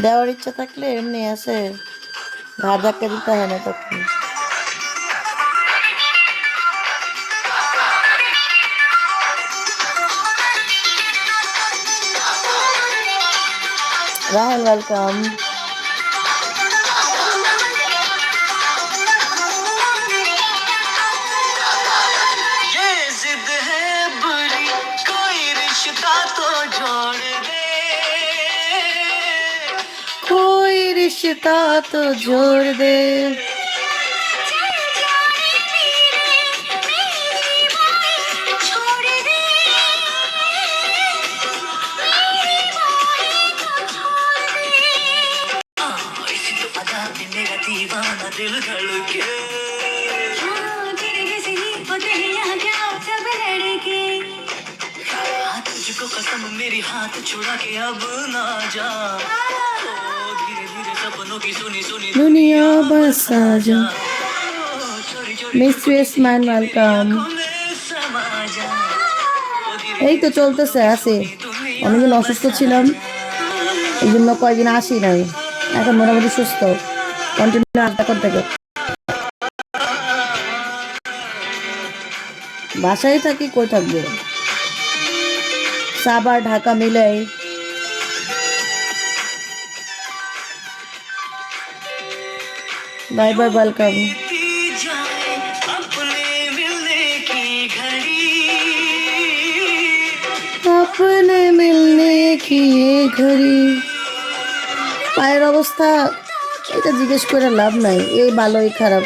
দেওয়ার ইচ্ছা থাকলে এমনি আছে, ঘাড় ধাক্কা দিতে হয় না তখন। রাহেল ওয়েলকাম। कोई रिश्ता तो जोड़ दे। दिल धड़के तुझको कसम मेरी हाथ छुड़ा के अब ना जा, धीरे धीरे सपनों की सुनी सुनी दुनिया बस आ जा। Mistress man welcome. এই তো চলতেছে, আছি। অনেকদিন অসুস্থ ছিলাম, এই জন্য কয়েকদিন আসি নাই। এখন মোটামুটি সুস্থ, কন্টিনিউ আড্ডা করতে থাকে। বাসায় থাকি, কই থাকবো, সাভার ঢাকা মিলাই। Bye bye welcome. अपने मिलने की ये घड़ी। পায়ের অবস্থা এটা জিজ্ঞেস করে লাভ নাই, এই ভালো এই খারাপ।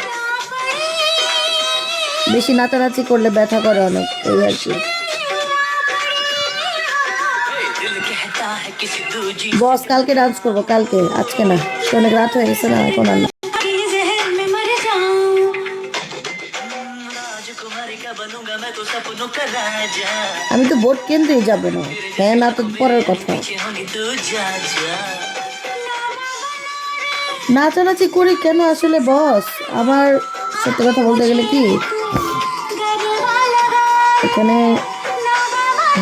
বেশি নাচানাচি করলে ব্যথা করে অনেক, এই আর কি। বস কালকে ডান্স করবো, কালকে, আজকে না, অনেক রাত হয়ে গেছে না, এখন আর না। আমি তো ভোট কেন্দ্রেই যাব না, হ্যাঁ না তো পরের কথা। নাচানাচি করি কেন আসলে বস? আমার সত্যি কথা বলতে গেলে কি, এখানে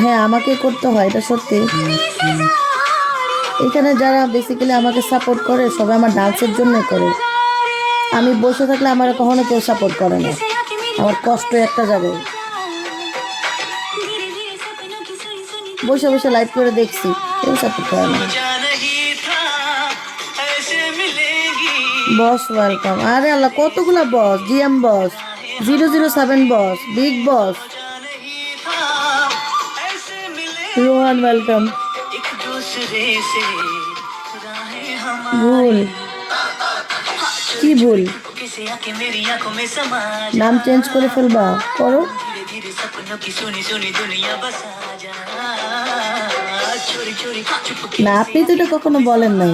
হ্যাঁ আমাকে করতে হয়, এটা সত্যি। এখানে যারা বেসিক্যালি আমাকে সাপোর্ট করে সবাই আমার ডান্সের জন্য করে। আমি বসে থাকলে আমার কখনো কেউ সাপোর্ট করে না, আমার কষ্ট একটা জায়গায়। বসে বসে লাইভ করে দেখছি, কেউ সাপোর্ট করে না। বস ওয়েলকাম। আরে আল্লাহ, কতগুলা বস, জিএম বস, 007 বস, বিগ বস, রোহান ওয়েলকাম। ভুল কি ভুল? নাম চেঞ্জ করে ফেলবা, করো না। আপনি তো এটা কখনো বলেন নাই,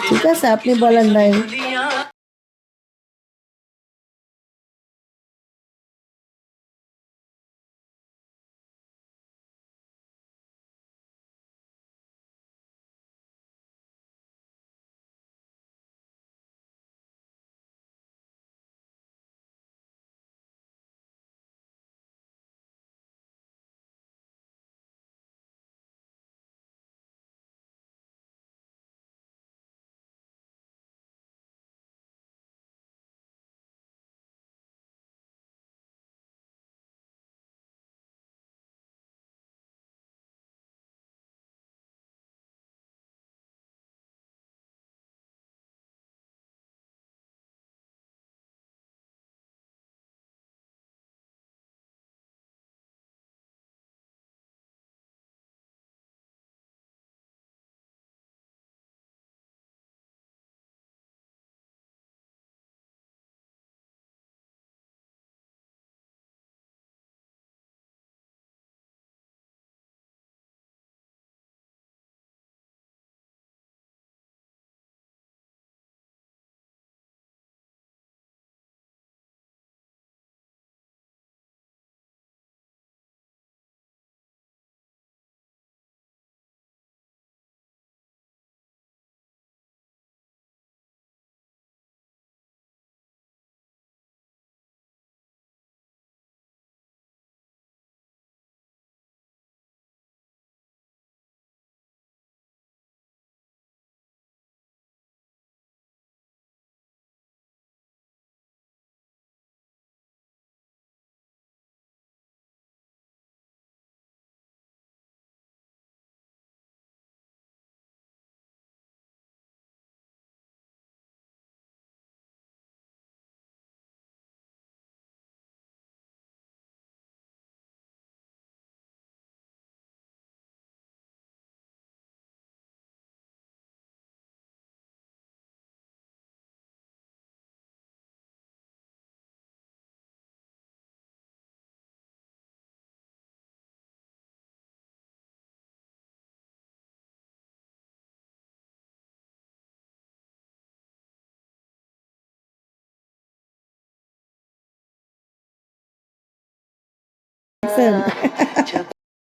ঠিক আছে আপনি বলেন নাই। দেখছেন